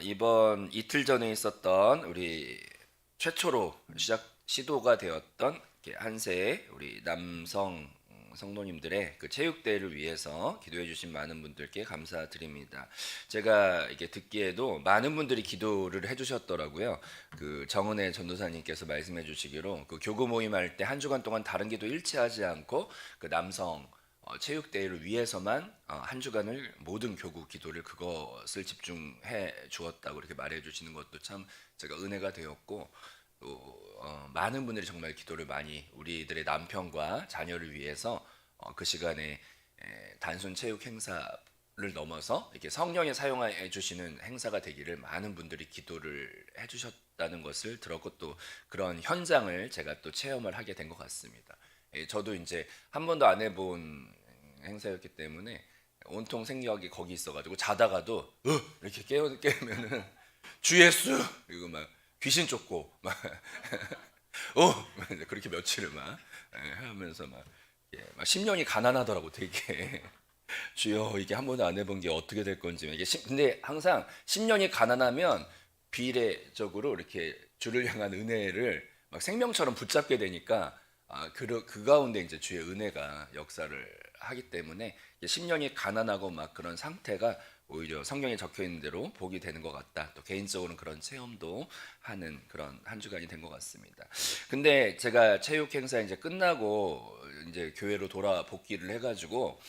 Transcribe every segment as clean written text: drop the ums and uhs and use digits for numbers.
이번 이틀 전에 있었던 우리 최초로 시도가 되었던 이렇게 한세의 우리 남성 성도님들의 그 체육대회를 위해서 기도해 주신 많은 분들께 감사드립니다. 제가 이게 듣기에도 많은 분들이 기도를 해 주셨더라고요. 그 정은혜 전도사님께서 말씀해 주시기로 그 교구 모임할 때 한 주간 동안 다른 기도 일치하지 않고 그 남성 체육대회를 위해서만 한 주간을 모든 교구 기도를 그것을 집중해 주었다고 이렇게 말해 주시는 것도 참 제가 은혜가 되었고, 또 많은 분들이 정말 기도를 많이 우리들의 남편과 자녀를 위해서 그 시간에 단순 체육 행사를 넘어서 이렇게 성령이 사용해 주시는 행사가 되기를 많은 분들이 기도를 해 주셨다는 것을 들었고, 또 그런 현장을 제가 또 체험을 하게 된 것 같습니다. 저도 이제 한 번도 안 해본 행사였기 때문에 온통 생각이 거기 있어가지고 자다가도 이렇게 깨우면은 주 예수 이거 막 귀신 쫓고 막 그렇게 며칠을 막 하면서 막 심령이 가난하더라고 되게. 주여 이게 한 번도 안 해본 게 어떻게 될 건지. 근데 항상 심령이 가난하면 비례적으로 이렇게 주를 향한 은혜를 막 생명처럼 붙잡게 되니까 그 가운데 이제 주의 은혜가 역사를 하기 때문에 심령이 가난하고 막 그런 상태가 오히려 성경에 적혀 있는 대로 복이 되는 것 같다. 또 개인적으로는 그런 체험도 하는 그런 한 주간이 된 것 같습니다. 근데 제가 체육 행사 이제 끝나고 이제 교회로 돌아 복귀를 해가지고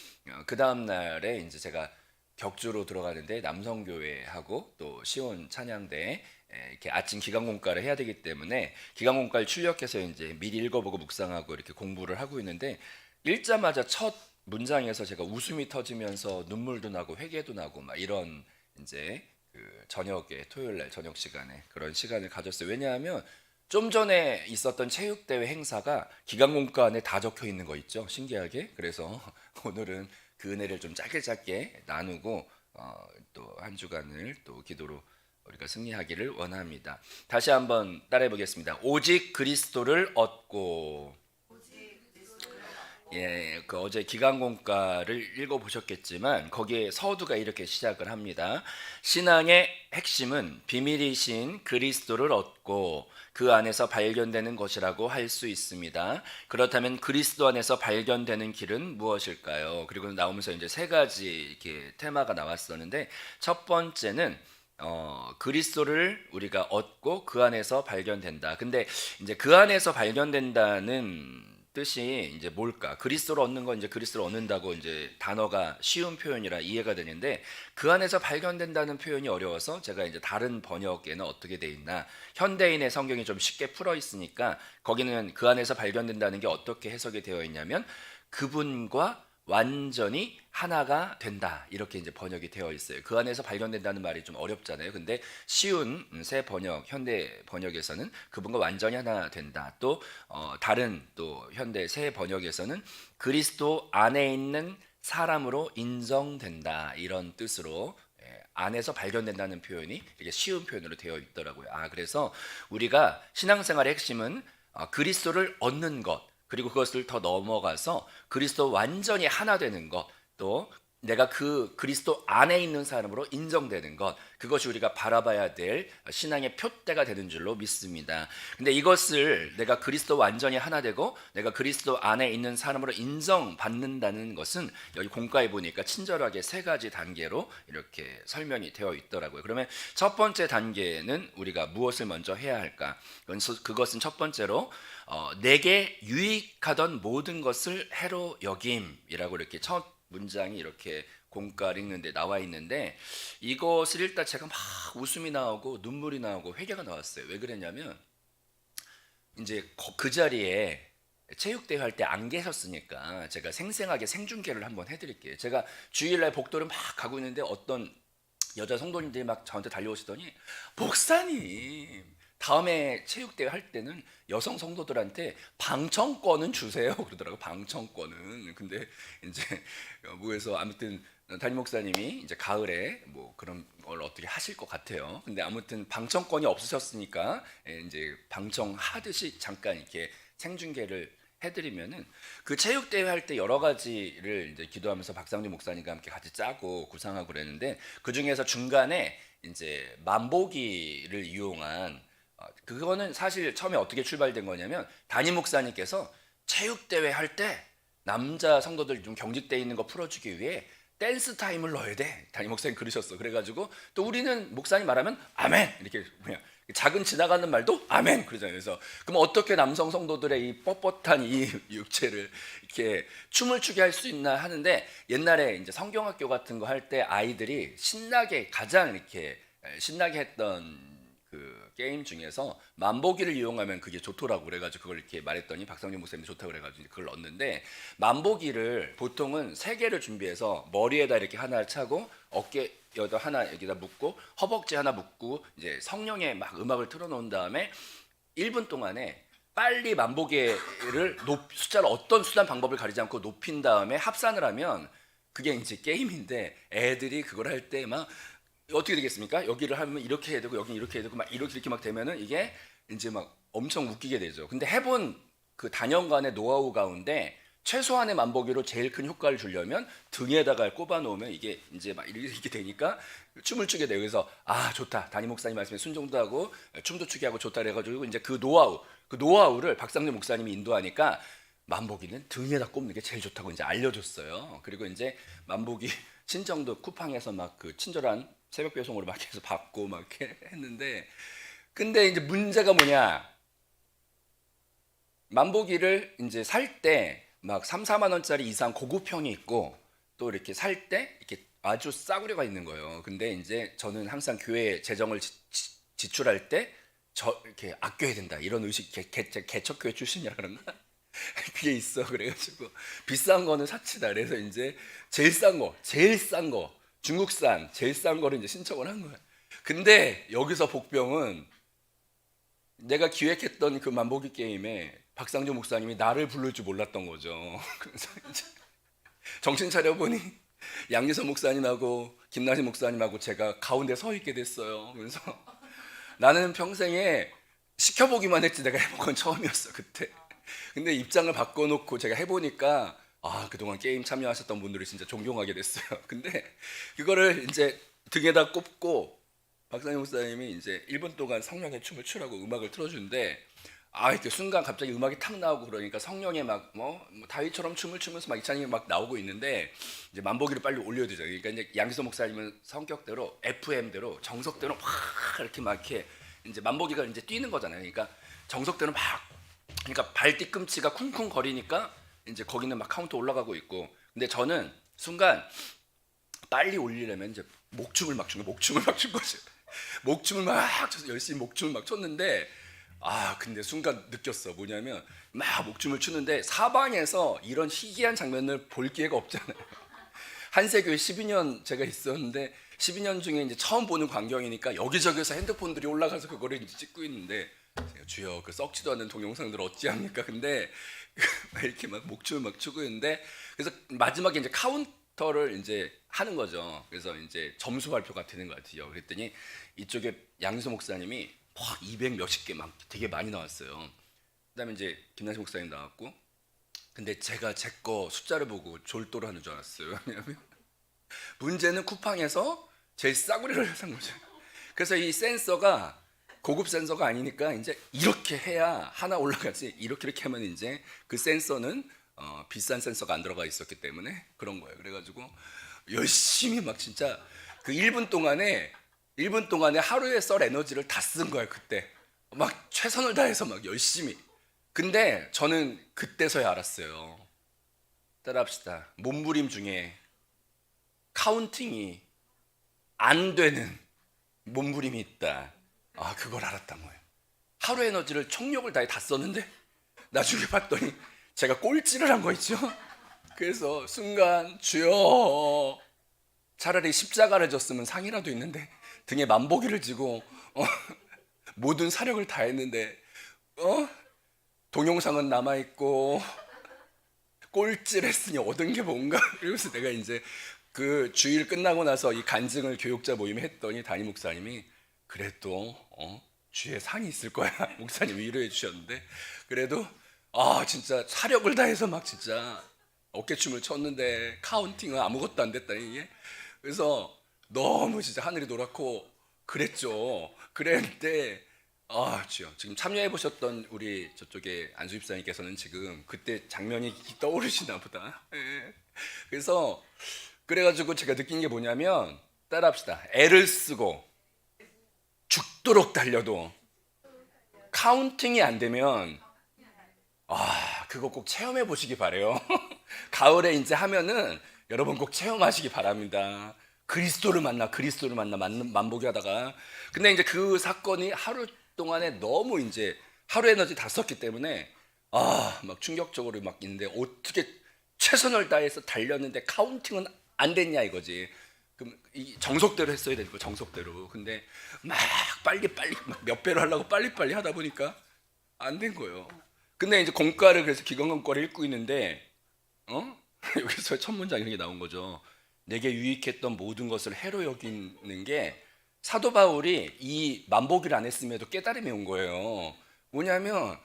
그 다음 날에 이제 제가 격주로 들어가는데 남성교회하고 또 시온 찬양대 이렇게 아침 기간공과를 해야 되기 때문에 기간공과를 출력해서 이제 미리 읽어보고 묵상하고 이렇게 공부를 하고 있는데 읽자마자 첫 문장에서 제가 웃음이 터지면서 눈물도 나고 회개도 나고 막 이런 이제 그 저녁에 토요일 날 저녁 시간에 그런 시간을 가졌어요. 왜냐하면 좀 전에 있었던 체육대회 행사가 기간공과 안에 다 적혀 있는 거 있죠. 신기하게. 그래서 오늘은 그 은혜를 좀 짧게 나누고 또 한 주간을 또 기도로 우리가 승리하기를 원합니다. 다시 한번 따라해 보겠습니다. 오직 그리스도를 얻고. 예, 그 어제 기간공과를 읽어보셨겠지만 거기에 서두가 이렇게 시작을 합니다. 신앙의 핵심은 비밀이신 그리스도를 얻고 그 안에서 발견되는 것이라고 할 수 있습니다. 그렇다면 그리스도 안에서 발견되는 길은 무엇일까요? 그리고 나오면서 이제 세 가지 이렇게 테마가 나왔었는데, 첫 번째는 그리스도를 우리가 얻고 그 안에서 발견된다. 근데 이제 그 안에서 발견된다는 뜻이 이제 뭘까? 그리스도를 얻는 건 이제 그리스도를 얻는다고 이제 단어가 쉬운 표현이라 이해가 되는데, 그 안에서 발견된다는 표현이 어려워서 제가 이제 다른 번역에는 어떻게 돼 있나, 현대인의 성경이 좀 쉽게 풀어 있으니까 거기는 그 안에서 발견된다는 게 어떻게 해석이 되어 있냐면 그분과 완전히 하나가 된다, 이렇게 이제 번역이 되어 있어요. 그 안에서 발견된다는 말이 좀 어렵잖아요. 근데 쉬운 새 번역, 현대 번역에서는 그분과 완전히 하나 된다. 또 다른 또 현대 새 번역에서는 그리스도 안에 있는 사람으로 인정된다, 이런 뜻으로 안에서 발견된다는 표현이 이게 쉬운 표현으로 되어 있더라고요. 그래서 우리가 신앙생활의 핵심은 그리스도를 얻는 것, 그리고 그것을 더 넘어가서 그리스도 완전히 하나 되는 것, 또 내가 그 그리스도 안에 있는 사람으로 인정되는 것, 그것이 우리가 바라봐야 될 신앙의 표대가 되는 줄로 믿습니다. 근데 이것을 내가 그리스도 완전히 하나 되고 내가 그리스도 안에 있는 사람으로 인정받는다는 것은 여기 공과에 보니까 친절하게 세 가지 단계로 이렇게 설명이 되어 있더라고요. 그러면 첫 번째 단계는 우리가 무엇을 먼저 해야 할까? 그것은 첫 번째로 내게 유익하던 모든 것을 해로 여김이라고 이렇게 첫 문장이 이렇게 공과를 읽는데 나와 있는데, 이것을 읽다 제가 막 웃음이 나오고 눈물이 나오고 회개가 나왔어요. 왜 그랬냐면 이제 그 자리에 체육대회 할 때 안 계셨으니까 제가 생생하게 생중계를 한번 해드릴게요. 제가 주일날 복도를 막 가고 있는데 어떤 여자 성도님들이 막 저한테 달려오시더니, 목사님 다음에 체육대회 할 때는 여성 성도들한테 방청권은 주세요 그러더라고. 방청권은. 근데 이제 뭐해서 아무튼 담임 목사님이 이제 가을에 뭐 그런 걸 어떻게 하실 것 같아요. 근데 아무튼 방청권이 없으셨으니까 이제 방청하듯이 잠깐 이렇게 생중계를 해드리면은, 그 체육대회 할 때 여러 가지를 이제 기도하면서 박상준 목사님과 함께 같이 짜고 구상하고 그랬는데, 그 중에서 중간에 이제 만보기를 이용한 그거는 사실 처음에 어떻게 출발된 거냐면 담임 목사님께서 체육 대회 할 때 남자 성도들 좀 경직돼 있는 거 풀어주기 위해 댄스 타임을 넣어야 돼. 담임 목사님 그러셨어. 그래가지고 또 우리는 목사님 말하면 아멘 이렇게 그냥 작은 지나가는 말도 아멘 그러잖아요. 그래서 그럼 어떻게 남성 성도들의 이 뻣뻣한 이 육체를 이렇게 춤을 추게 할 수 있나 하는데 옛날에 이제 성경학교 같은 거 할 때 아이들이 신나게 가장 이렇게 신나게 했던 그 게임 중에서 만보기를 이용하면 그게 좋더라고 그래가지고 그걸 이렇게 말했더니 박성준 목사님이 좋다고 그래가지고 그걸 넣었는데 만보기를 보통은 세 개를 준비해서 머리에다 이렇게 하나를 차고 어깨 여기다 하나 여기다 묶고 허벅지 하나 묶고 이제 성령의 막 음악을 틀어놓은 다음에 1분 동안에 빨리 만보기를 숫자를 어떤 수단 방법을 가리지 않고 높인 다음에 합산을 하면 그게 이제 게임인데 애들이 그걸 할 때 막 어떻게 되겠습니까? 여기를 하면 이렇게 해야 되고 여기 이렇게 해야 되고 막 이렇게 막 되면은 이게 이제 막 엄청 웃기게 되죠. 근데 해본 그 단연간의 노하우 가운데 최소한의 만보기로 제일 큰 효과를 주려면 등에다가 꼽아 놓으면 이게 이제 막 이렇게 되니까 춤을 추게 돼요. 그래서 아 좋다. 담임 목사님 말씀에 순종도 하고 춤도 추게 하고 좋다 그래가지고 이제 그 노하우를 박상준 목사님이 인도하니까 만보기는 등에다 꼽는 게 제일 좋다고 이제 알려줬어요. 그리고 이제 만보기 친정도 쿠팡에서 막 그 친절한 새벽 배송으로 막 해서 받고 막 이렇게 했는데 근데 이제 문제가 뭐냐? 만보기를 이제 살 때 막 3, 4만 원짜리 이상 고급형이 있고 또 이렇게 살 때 이렇게 아주 싸구려가 있는 거예요. 근데 이제 저는 항상 교회 재정을 지출할 때 이렇게 아껴야 된다 이런 의식 개척교회 출신이라 그런가? 그게 있어. 그래가지고 비싼 거는 사치다. 그래서 이제 제일 싼 거 중국산 제일 싼 거를 이제 신청을 한 거야. 근데 여기서 복병은 내가 기획했던 그 만보기 게임에 박상조 목사님이 나를 부를 줄 몰랐던 거죠. 그래서 이제 정신 차려 보니 양기선 목사님하고 김나진 목사님하고 제가 가운데 서 있게 됐어요. 그래서 나는 평생에 시켜보기만 했지 내가 해본 건 처음이었어 그때. 근데 입장을 바꿔놓고 제가 해보니까 아 그동안 게임 참여하셨던 분들을 진짜 존경하게 됐어요. 근데 그거를 이제 등에다 꼽고 박상희 목사님이 이제 1분 동안 성령의 춤을 추라고 음악을 틀어주는데 아 이렇게 순간 갑자기 음악이 탁 나오고 그러니까 성령의 막 뭐 다윗처럼 춤을 추면서 막 이찬이 막 나오고 있는데 이제 만보기를 빨리 올려야 되죠. 그러니까 이제 양기서 목사님은 성격대로 FM대로 정석대로 막 이렇게 막 이렇게 이제 만보기가 이제 뛰는 거잖아요. 그러니까 정석대로 막 그러니까 발 뒤꿈치가 쿵쿵 거리니까 이제 거기는 막 카운트 올라가고 있고 근데 저는 순간 빨리 올리려면 이제 목춤을 막 춘 거죠. 목춤을 막 쳐서 열심히 목춤을 막 췄는데 아 근데 순간 느꼈어. 뭐냐면 막 목춤을 추는데 사방에서 이런 희귀한 장면을 볼 기회가 없잖아요. 한세교회 12년 제가 있었는데 12년 중에 이제 처음 보는 광경이니까 여기저기서 핸드폰들이 올라가서 그거를 이제 찍고 있는데 주여 그 썩지도 않는 동영상들 어찌합니까? 근데 이렇게 막 목춤을 막 추고 있는데 그래서 마지막에 이제 카운터를 이제 하는 거죠. 그래서 이제 점수 발표가 되는 것 같아요. 그랬더니 이쪽에 양수 목사님이 막 200 몇십 개 막 되게 많이 나왔어요. 그다음에 이제 김나시 목사님 나왔고 근데 제가 제 거 숫자를 보고 졸도를 하는 줄 알았어요. 왜냐하면 문제는 쿠팡에서 제일 싸구려를 산 거죠. 그래서 이 센서가 고급 센서가 아니니까 이제 이렇게 해야 하나 올라가지 이렇게 하면 이제 그 센서는 비싼 센서가 안 들어가 있었기 때문에 그런 거예요. 그래가지고 열심히 막 진짜 그 1분 동안에 하루에 썰 에너지를 다 쓴 거예요. 그때 막 최선을 다해서 막 열심히. 근데 저는 그때서야 알았어요. 따라합시다. 몸부림 중에 카운팅이 안 되는 몸부림이 있다. 아 그걸 알았단 거예요. 하루 에너지를 총력을 다해 다 썼는데 나중에 봤더니 제가 꼴찌를 한 거 있죠. 그래서 순간 주여 차라리 십자가를 졌으면 상이라도 있는데 등에 만보기를 지고 모든 사력을 다했는데 동영상은 남아있고 꼴찌를 했으니 얻은 게 뭔가. 그래서 내가 이제 그 주일 끝나고 나서 이 간증을 교육자 모임에 했더니 담임 목사님이 그래도 주에 상이 있을 거야. 목사님 위로해 주셨는데 그래도 아 진짜 사력을 다해서 막 진짜 어깨춤을 췄는데 카운팅은 아무것도 안 됐다 이게. 그래서 너무 진짜 하늘이 노랗고 그랬죠. 그랬는데 주여, 지금 참여해 보셨던 우리 저쪽에 안수 집사님께서는 지금 그때 장면이 떠오르시나 보다. 예. 그래서 그래가지고 제가 느낀 게 뭐냐면, 따라합시다. 애를 쓰고 죽도록 달려도 카운팅이 안 되면 그거 꼭 체험해 보시기 바래요. 가을에 이제 하면은 여러분 꼭 체험하시기 바랍니다. 그리스도를 만나 만보기 하다가, 근데 이제 그 사건이 하루 동안에 너무 이제 하루 에너지 다 썼기 때문에 막 충격적으로 막 있는데, 어떻게 최선을 다해서 달렸는데 카운팅은 안 됐냐 이거지. 그럼 이 정석대로 했어야 되고, 정석대로. 근데 막 빨리 막 몇 배로 하려고 빨리 하다 보니까 안 된 거예요. 근데 이제 공과를, 그래서 기강공과를 읽고 있는데 여기서 첫 문장 이렇게 나온 거죠. 내게 유익했던 모든 것을 해로 여기는 게, 사도 바울이 이 만보기를 안 했음에도 깨달음이 온 거예요. 뭐냐면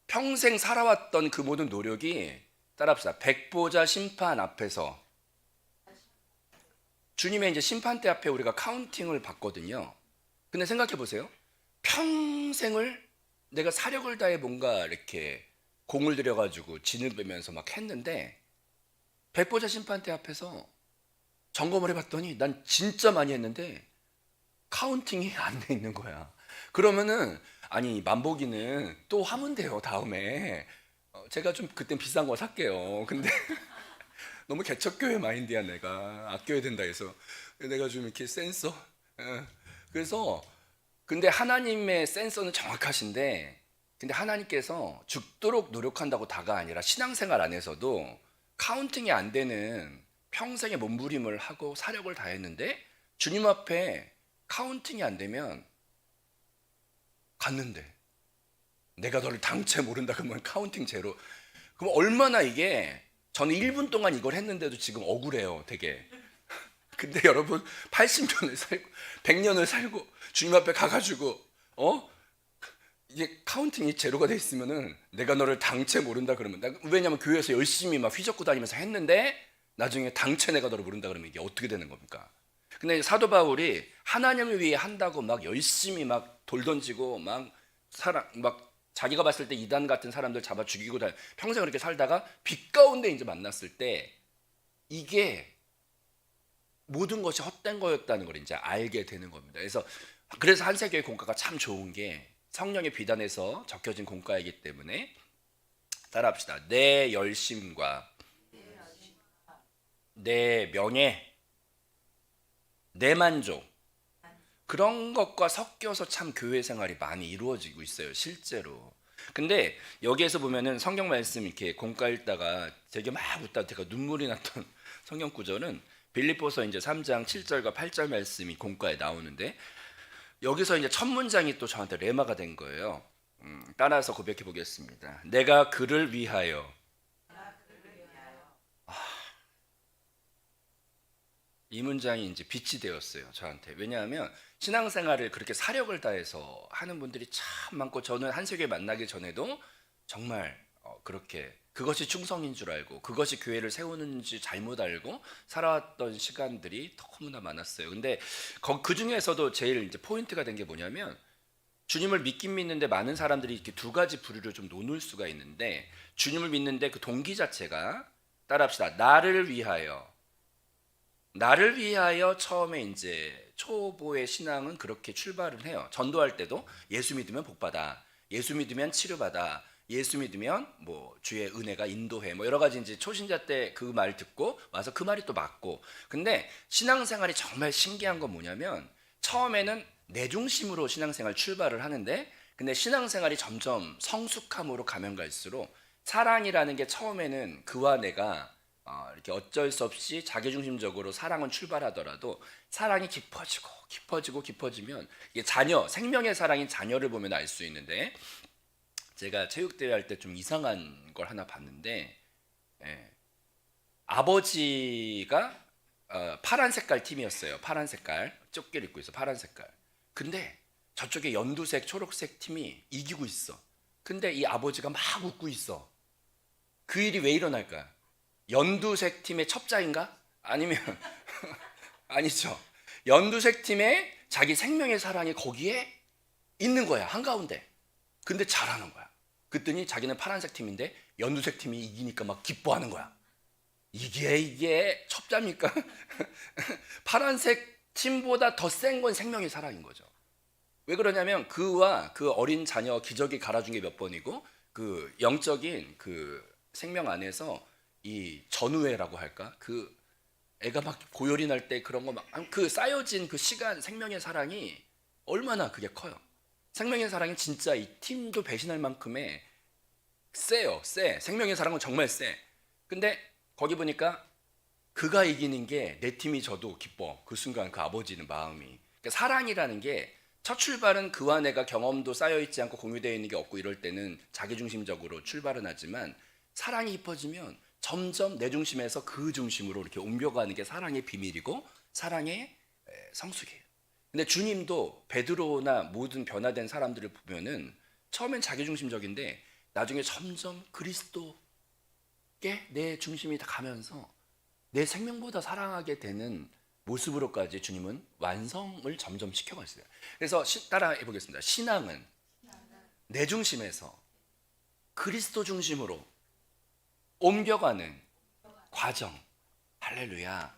평생 살아왔던 그 모든 노력이, 따라합시다, 백보자 심판 앞에서, 주님의 이제 심판대 앞에 우리가 카운팅을 받거든요. 근데 생각해 보세요. 평생을 내가 사력을 다해 뭔가 이렇게 공을 들여가지고 진을 빼면서 막 했는데, 백보자 심판대 앞에서 점검을 해봤더니 난 진짜 많이 했는데 카운팅이 안 돼 있는 거야. 그러면은, 아니 만보기는 또 하면 돼요 다음에. 제가 좀 그땐 비싼 거 살게요. 근데 너무 개척교회 마인드야, 내가 아껴야 된다 해서. 내가 좀 이렇게 센서. 그래서, 근데 하나님의 센서는 정확하신데, 근데 하나님께서 죽도록 노력한다고 다가 아니라 신앙생활 안에서도 카운팅이 안 되는 평생의 몸부림을 하고 사력을 다했는데, 주님 앞에 카운팅이 안 되면, 갔는데 내가 너를 당체 모른다 그러면 카운팅 제로. 그럼 얼마나 이게, 저는 1분 동안 이걸 했는데도 지금 억울해요 되게. 근데 여러분, 80년을 살고 100년을 살고 주님 앞에 가가지고 이게 카운팅이 제로가 돼 있으면은, 내가 너를 당체 모른다 그러면, 왜냐면 교회에서 열심히 막 휘젓고 다니면서 했는데 나중에 당체 내가 너를 모른다 그러면 이게 어떻게 되는 겁니까? 근데 사도 바울이 하나님을 위해 한다고 막 열심히 막 돌 던지고 막 자기가 봤을 때 이단 같은 사람들 잡아 죽이고 평생 그렇게 살다가 빛 가운데 이제 만났을 때, 이게 모든 것이 헛된 거였다는 걸 이제 알게 되는 겁니다. 그래서 한세교회 공과가 참 좋은 게, 성령의 비단에서 적혀진 공과이기 때문에, 따라합시다. 내 열심과 내 명예, 내 만족, 그런 것과 섞여서 참 교회 생활이 많이 이루어지고 있어요, 실제로. 근데 여기에서 보면은 성경 말씀 이렇게 공과 읽다가 되게 막 웃다 제가 눈물이 났던 성경 구절은 빌립보서 이제 3장 7절과 8절 말씀이 공과에 나오는데, 여기서 이제 첫 문장이 또 저한테 레마가 된 거예요. 따라서 고백해 보겠습니다. 내가 그를 위하여. 이 문장이 이제 빛이 되었어요 저한테. 왜냐하면 신앙생활을 그렇게 사력을 다해서 하는 분들이 참 많고, 저는 한세교회 만나기 전에도 정말 그렇게 그것이 충성인 줄 알고 그것이 교회를 세우는지 잘못 알고 살아왔던 시간들이 너무나 많았어요. 근데 그 중에서도 제일 이제 포인트가 된 게 뭐냐면, 주님을 믿긴 믿는데 많은 사람들이 이렇게 두 가지 부류로 좀 나눌 수가 있는데, 주님을 믿는데 그 동기 자체가, 따라합시다, 나를 위하여 처음에 이제 초보의 신앙은 그렇게 출발을 해요. 전도할 때도 예수 믿으면 복받아, 예수 믿으면 치료받아, 예수 믿으면 뭐 주의 은혜가 인도해, 뭐 여러 가지 이제 초신자 때 그 말 듣고 와서 그 말이 또 맞고. 근데 신앙생활이 정말 신기한 건 뭐냐면, 처음에는 내 중심으로 신앙생활 출발을 하는데, 근데 신앙생활이 점점 성숙함으로 가면 갈수록, 사랑이라는 게 처음에는 그와 내가 이렇게 어쩔 수 없이 자기중심적으로 사랑은 출발하더라도, 사랑이 깊어지면 이게 생명의 사랑인 자녀를 보면 알 수 있는데, 제가 체육대회 할 때 좀 이상한 걸 하나 봤는데, 아버지가 파란 색깔 팀이었어요. 파란 색깔 조끼를 입고 있어, 파란 색깔. 근데 저쪽에 연두색, 초록색 팀이 이기고 있어. 근데 이 아버지가 막 웃고 있어. 그 일이 왜 일어날까요? 연두색 팀의 첩자인가? 아니면 아니죠. 연두색 팀의 자기 생명의 사랑이 거기에 있는 거야, 한가운데. 근데 잘하는 거야. 그랬더니 자기는 파란색 팀인데 연두색 팀이 이기니까 막 기뻐하는 거야. 이게 첩자입니까? 파란색 팀보다 더 센 건 생명의 사랑인 거죠. 왜 그러냐면 그와 그 어린 자녀 기저귀 갈아준 게 몇 번이고, 그 영적인 그 생명 안에서 이 전우회라고 할까? 그 애가 막 고열이 날 때 그런 거 막 그 쌓여진 그 시간, 생명의 사랑이 얼마나 그게 커요. 생명의 사랑이 진짜 이 팀도 배신할 만큼의 세요. 세. 생명의 사랑은 정말 세. 근데 거기 보니까 그가 이기는 게 내 팀이 져도 기뻐. 그 순간 그 아버지는 마음이. 그러니까 사랑이라는 게 첫 출발은 그와 내가 경험도 쌓여 있지 않고 공유되어 있는 게 없고 이럴 때는 자기중심적으로 출발은 하지만, 사랑이 깊어지면 점점 내 중심에서 그 중심으로 이렇게 옮겨가는 게 사랑의 비밀이고 사랑의 성숙이에요. 근데 주님도 베드로나 모든 변화된 사람들을 보면은 처음엔 자기중심적인데 나중에 점점 그리스도께 내 중심이 다 가면서 내 생명보다 사랑하게 되는 모습으로까지 주님은 완성을 점점 시켜갔어요. 그래서 따라 해보겠습니다. 신앙은 내 중심에서 그리스도 중심으로 옮겨가는 과정. 할렐루야.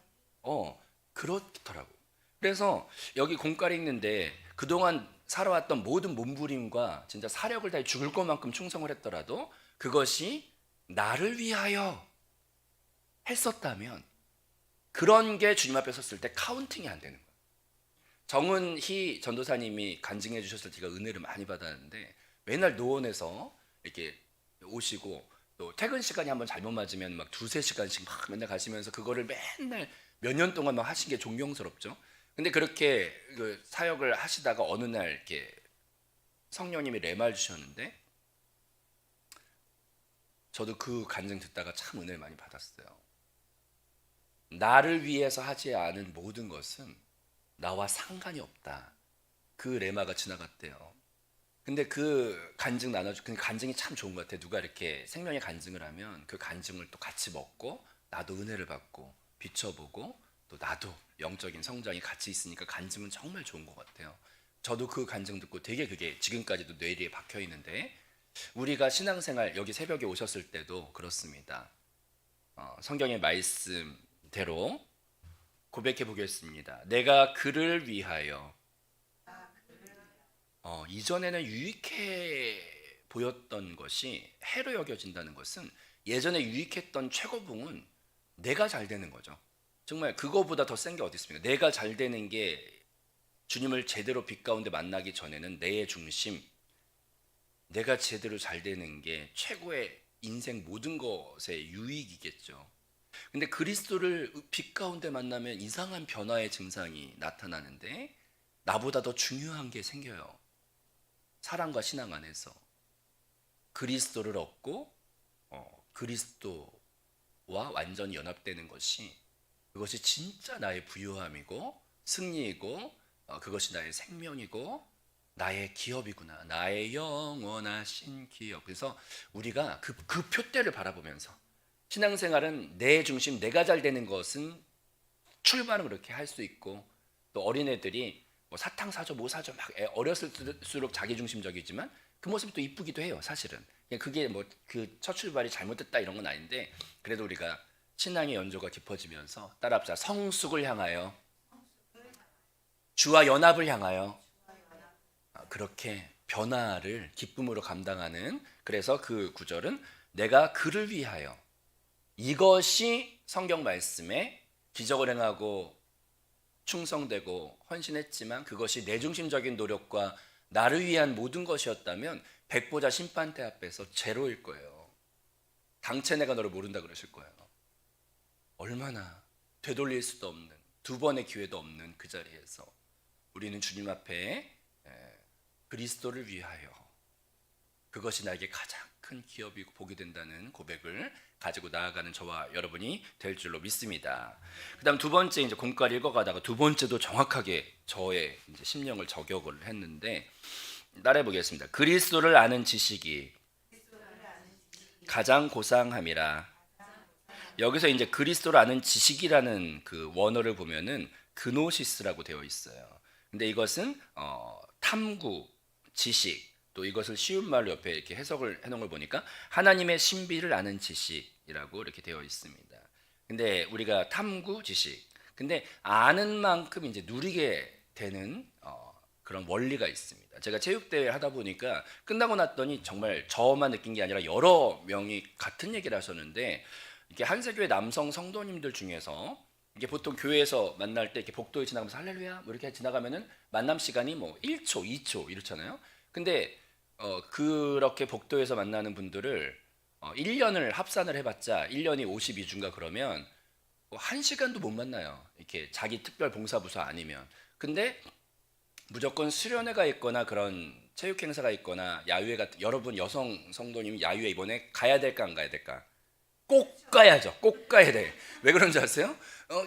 그렇더라고. 그래서 여기 공깔이 있는데 그동안 살아왔던 모든 몸부림과 진짜 사력을 다해 죽을 것만큼 충성을 했더라도 그것이 나를 위하여 했었다면 그런 게 주님 앞에 섰을 때 카운팅이 안 되는 거예요. 정은희 전도사님이 간증해 주셨을 때 제가 은혜를 많이 받았는데, 맨날 노원에서 이렇게 오시고 또 퇴근 시간이 한번 잘못 맞으면 막 2-3시간씩 막 맨날 가시면서 그거를 맨날 몇 년 동안 막 하신 게 존경스럽죠. 근데 그렇게 그 사역을 하시다가 어느 날 이렇게 성령님이 레말 주셨는데, 저도 그 간증 듣다가 참 은혜를 많이 받았어요. 나를 위해서 하지 않은 모든 것은 나와 상관이 없다. 그 레마가 지나갔대요. 근데 그 간증 나눠주, 그 간증이 참 좋은 것 같아요. 누가 이렇게 생명의 간증을 하면 그 간증을 또 같이 먹고 나도 은혜를 받고 비춰보고 또 나도 영적인 성장이 같이 있으니까 간증은 정말 좋은 것 같아요. 저도 그 간증 듣고 되게 그게 지금까지도 뇌리에 박혀 있는데, 우리가 신앙생활 여기 새벽에 오셨을 때도 그렇습니다. 성경의 말씀대로 고백해 보겠습니다. 내가 그를 위하여. 이전에는 유익해 보였던 것이 해로 여겨진다는 것은 예전에 유익했던 최고봉은 내가 잘 되는 거죠. 정말 그거보다 더 센 게 어디 있습니까? 내가 잘 되는 게, 주님을 제대로 빛 가운데 만나기 전에는 내 중심, 내가 제대로 잘 되는 게 최고의 인생 모든 것의 유익이겠죠. 근데 그리스도를 빛 가운데 만나면 이상한 변화의 증상이 나타나는데 나보다 더 중요한 게 생겨요. 사랑과 신앙 안에서 그리스도를 얻고 그리스도와 완전히 연합되는 것이, 그것이 진짜 나의 부요함이고 승리이고 그것이 나의 생명이고 나의 기업이구나. 나의 영원하신 기업. 그래서 우리가 그 표대를 바라보면서 신앙생활은 내 중심, 내가 잘 되는 것은 출발은 그렇게 할 수 있고, 또 어린애들이 뭐 사탕 사줘 뭐 사줘 막 어렸을수록 자기중심적이지만 그 모습이 또 이쁘기도 해요. 사실은 그게 뭐 그 첫 출발이 잘못됐다 이런 건 아닌데, 그래도 우리가 신앙의 연조가 깊어지면서 따라합시다. 성숙을 향하여, 주와 연합을 향하여 그렇게 변화를 기쁨으로 감당하는. 그래서 그 구절은 내가 그를 위하여, 이것이 성경 말씀에 기적을 행하고 충성되고 헌신했지만 그것이 내중심적인 노력과 나를 위한 모든 것이었다면 백보자 심판대 앞에서 제로일 거예요. 당체내가 너를 모른다 그러실 거예요. 얼마나 되돌릴 수도 없는, 두 번의 기회도 없는 그 자리에서 우리는 주님 앞에 그리스도를 위하여, 그것이 나에게 가장 큰 기업이고 복이 된다는 고백을 가지고 나아가는 저와 여러분이 될 줄로 믿습니다. 그다음 두 번째, 이제 공과를 읽어가다가 두 번째도 정확하게 저의 이제 심령을 저격을 했는데, 따라해 보겠습니다. 그리스도를 아는 지식이 가장 고상함이라. 여기서 이제 그리스도를 아는 지식이라는 그 원어를 보면은 그노시스라고 되어 있어요. 근데 이것은 탐구, 지식, 또 이것을 쉬운 말로 옆에 이렇게 해석을 해놓은 걸 보니까 하나님의 신비를 아는 지식이라고 이렇게 되어 있습니다. 근데 우리가 탐구, 지식, 근데 아는 만큼 이제 누리게 되는 그런 원리가 있습니다. 제가 체육대회 하다 보니까 끝나고 났더니 정말 저만 느낀 게 아니라 여러 명이 같은 얘기를 하셨는데, 이게 한세교회 남성 성도님들 중에서 이게 보통 교회에서 만날 때 이렇게 복도에 지나가면서 할렐루야 뭐 이렇게 지나가면은 만남 시간이 뭐 1초, 2초 이렇잖아요. 근데 그렇게 복도에서 만나는 분들을 1년을 합산을 해봤자 1년이 52주인가 그러면 1시간도 못 만나요. 이렇게 자기 특별 봉사부서 아니면. 근데 무조건 수련회가 있거나 그런 체육 행사가 있거나 야유회 같은, 여러분 여성 성도님이 야유회 이번에 가야 될까 안 가야 될까? 꼭 가야죠. 꼭 가야 돼. 왜 그런지 아세요?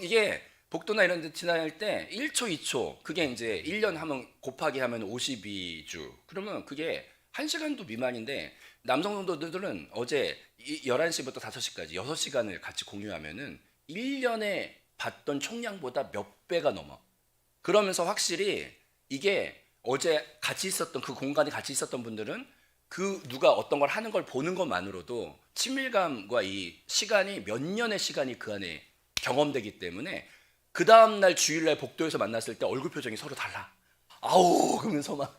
이게 복도나 이런 데 지나갈 때 1초, 2초 그게 이제 1년 하면 곱하기 하면 52주. 그러면 그게 1시간도 미만인데 남성 성도들은 어제 11시부터 5시까지 6시간을 같이 공유하면은 1년에 봤던 총량보다 몇 배가 넘어. 그러면서 확실히 이게 어제 같이 있었던 그 공간에 같이 있었던 분들은 그 누가 어떤 걸 하는 걸 보는 것만으로도 친밀감과 이 시간이 몇 년의 시간이 그 안에 경험되기 때문에 그 다음날 주일날 복도에서 만났을 때 얼굴 표정이 서로 달라. 아우 그러면서 막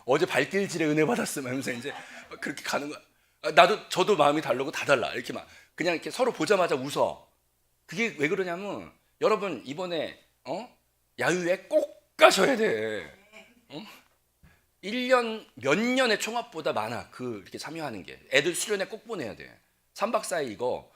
어제 발길질에 은혜 받았으면서 이제 그렇게 가는 거야. 저도 마음이 다르고 다 달라. 이렇게 막 그냥 이렇게 서로 보자마자 웃어. 그게 왜 그러냐면 여러분 이번에 야유회 꼭 가셔야 돼. 1년 몇 년의 총합보다 많아. 이렇게 참여하는 게. 애들 수련회 꼭 보내야 돼. 3박 4일 이거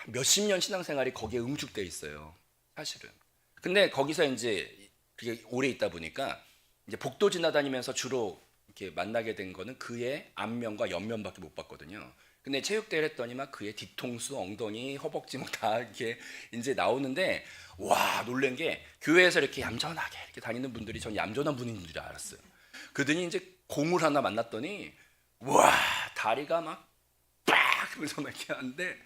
몇십 년 신앙생활이 거기에 응축돼 있어요. 사실은. 근데 거기서 이제 그게 오래 있다 보니까 이제 복도 지나다니면서 주로 이렇게 만나게 된 거는 그의 안면과 옆면밖에 못 봤거든요. 근데 체육대회를 했더니 막 그의 뒤통수, 엉덩이, 허벅지 막 다 이렇게 이제 나오는데 와 놀란 게 교회에서 이렇게 얌전하게 이렇게 다니는 분들이 전 얌전한 분인 줄 알았어요. 그러더니 이제 공을 하나 만났더니 와 다리가 막 빡 하면서 막 이렇게 하는데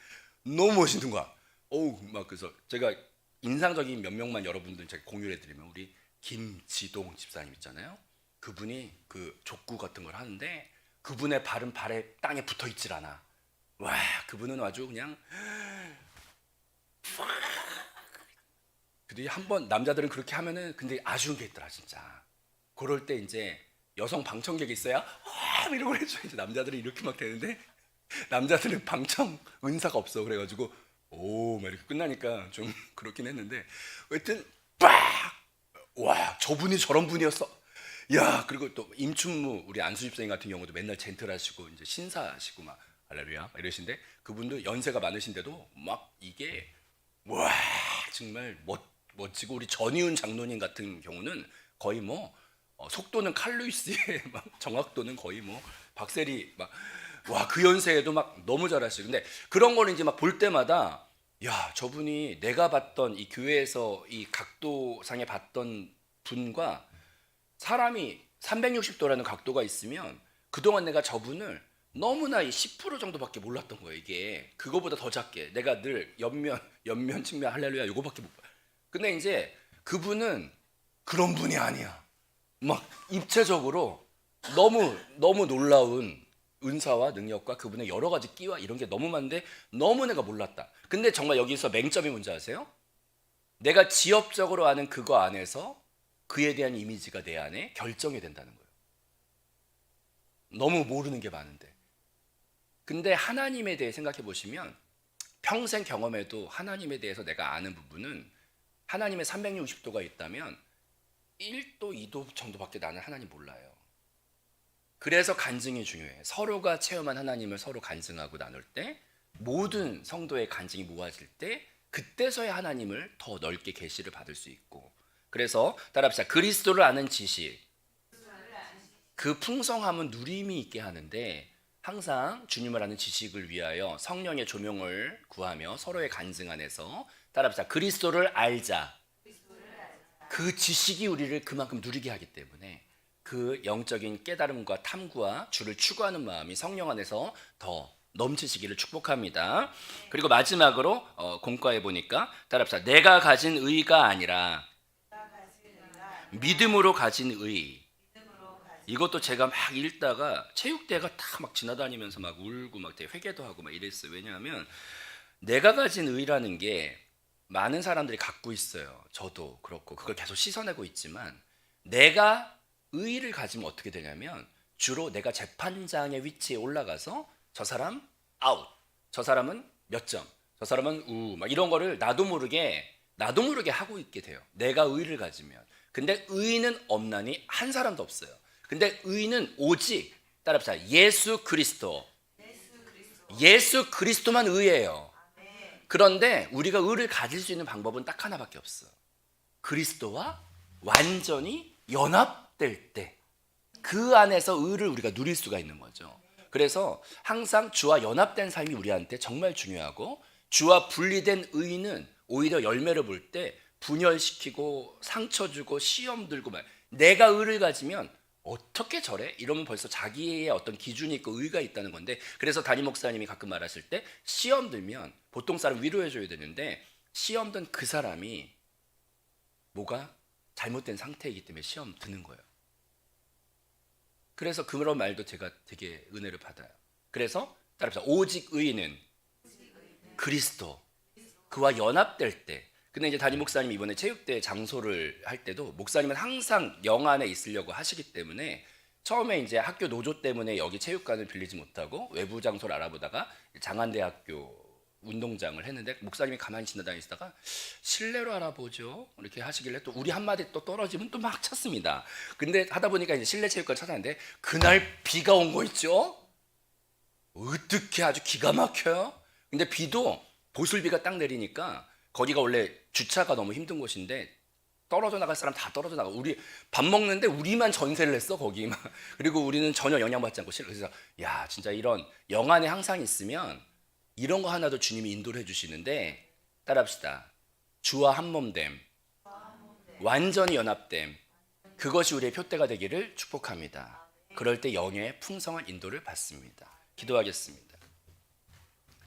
너무 멋있는 거야. 어우 막 그래서 제가 인상적인 몇 명만 여러분들 제가 공유를 해드리면 우리 김지동 집사님 있잖아요. 그분이 그 족구 같은 걸 하는데 그분의 발은 발에 땅에 붙어 있질 않아. 와 그분은 아주 그냥 그들이 한번 남자들은 그렇게 하면은 근데 아쉬운 게 있더라 진짜. 그럴 때 이제 여성 방청객이 있어야 이러고 해줘. 이제 남자들은 이렇게 막 되는데 남자들은 방청 은사가 없어. 그래가지고 오 막 이렇게 끝나니까 좀 그렇긴 했는데 하여튼 와 저분이 저런 분이었어. 야 그리고 또 임춘무 우리 안수 집사님 같은 경우도 맨날 젠틀하시고 이제 신사하시고 막 할렐루야 막 이러신데 그분도 연세가 많으신데도 막 이게 와 정말 멋지고 우리 전희훈 장로님 같은 경우는 거의 뭐 속도는 칼루이스의 막 정확도는 거의 뭐 박세리 막 와 그 연세에도 막 너무 잘하시고 근데 그런 거를 이제 막 볼 때마다 야 저분이 내가 봤던 이 교회에서 이 각도상에 봤던 분과 사람이 360도라는 각도가 있으면 그동안 내가 저분을 너무나 이 10% 정도밖에 몰랐던 거예요. 이게 그거보다 더 작게 내가 늘 옆면 측면 할렐루야 이거밖에 못 봐. 근데 이제 그분은 그런 분이 아니야. 막 입체적으로 너무 놀라운 은사와 능력과 그분의 여러 가지 끼와 이런 게 너무 많은데 너무 내가 몰랐다. 근데 정말 여기서 맹점이 뭔지 아세요? 내가 지엽적으로 아는 그거 안에서 그에 대한 이미지가 내 안에 결정이 된다는 거예요. 너무 모르는 게 많은데. 근데 하나님에 대해 생각해 보시면 평생 경험해도 하나님에 대해서 내가 아는 부분은 하나님의 360도가 있다면 1도, 2도 정도밖에 나는 하나님 몰라요. 그래서 간증이 중요해. 서로가 체험한 하나님을 서로 간증하고 나눌 때 모든 성도의 간증이 모아질 때 그때서야 하나님을 더 넓게 계시를 받을 수 있고 그래서 따라합시다. 그리스도를 아는 지식 그 풍성함은 누림이 있게 하는데 항상 주님을 아는 지식을 위하여 성령의 조명을 구하며 서로의 간증 안에서 따라합시다. 그리스도를 알자. 그 지식이 우리를 그만큼 누리게 하기 때문에 그 영적인 깨달음과 탐구와 주를 추구하는 마음이 성령 안에서 더 넘치시기를 축복합니다. 그리고 마지막으로 공과에 보니까 따라합시다. 내가 가진 의가 아니라 믿음으로 가진 의. 이것도 제가 막 읽다가 체육대가 다 막 지나다니면서 막 울고 막 되게 회개도 하고 막 이랬어요. 왜냐하면 내가 가진 의라는 게 많은 사람들이 갖고 있어요. 저도 그렇고 그걸 계속 씻어내고 있지만 내가 의를 가지면 어떻게 되냐면 주로 내가 재판장의 위치에 올라가서 저 사람 아웃, 저 사람은 몇 점, 저 사람은 막 이런 거를 나도 모르게 하고 있게 돼요. 내가 의를 가지면. 근데 의는 없나니 한 사람도 없어요. 근데 의는 오직 따라합시다. 예수 그리스도. 예수 그리스도만 의예요. 그런데 우리가 의를 가질 수 있는 방법은 딱 하나밖에 없어. 그리스도와 완전히 연합될 때 그 안에서 의를 우리가 누릴 수가 있는 거죠. 그래서 항상 주와 연합된 삶이 우리한테 정말 중요하고 주와 분리된 의는 오히려 열매를 볼 때 분열시키고 상처 주고 시험 들고 말. 내가 의를 가지면 어떻게 저래? 이러면 벌써 자기의 어떤 기준이 있고 의가 있다는 건데 그래서 담임 목사님이 가끔 말하실 때 시험 들면 보통 사람 위로해 줘야 되는데 시험 든 그 사람이 뭐가 잘못된 상태이기 때문에 시험 드는 거예요. 그래서 그런 말도 제가 되게 은혜를 받아요. 그래서 따라합시다. 오직 의인은 그리스도 그와 연합될 때. 근데 이제 담임 목사님이 이번에 체육대 장소를 할 때도 목사님은 항상 영 안에 있으려고 하시기 때문에 처음에 이제 학교 노조 때문에 여기 체육관을 빌리지 못하고 외부 장소를 알아보다가 장안대학교 운동장을 했는데 목사님이 가만히 지나다니시다가 실내로 알아보죠 이렇게 하시길래 또 우리 한마디 또 떨어지면 또 막 찾습니다. 근데 하다 보니까 이제 실내 체육관 찾았는데 그날 비가 온 거 있죠. 어떻게 아주 기가 막혀요. 근데 비도 보슬비가 딱 내리니까 거기가 원래 주차가 너무 힘든 곳인데 떨어져 나갈 사람 다 떨어져 나가. 우리 밥 먹는데 우리만 전세를 냈어 거기만. 그리고 우리는 전혀 영향받지 않고 그래서 야 진짜 이런 영 안에 항상 있으면 이런 거 하나도 주님이 인도를 해주시는데 따라합시다. 주와 한 몸됨, 완전히 연합됨. 그것이 우리의 표대가 되기를 축복합니다. 그럴 때 영의 풍성한 인도를 받습니다. 기도하겠습니다.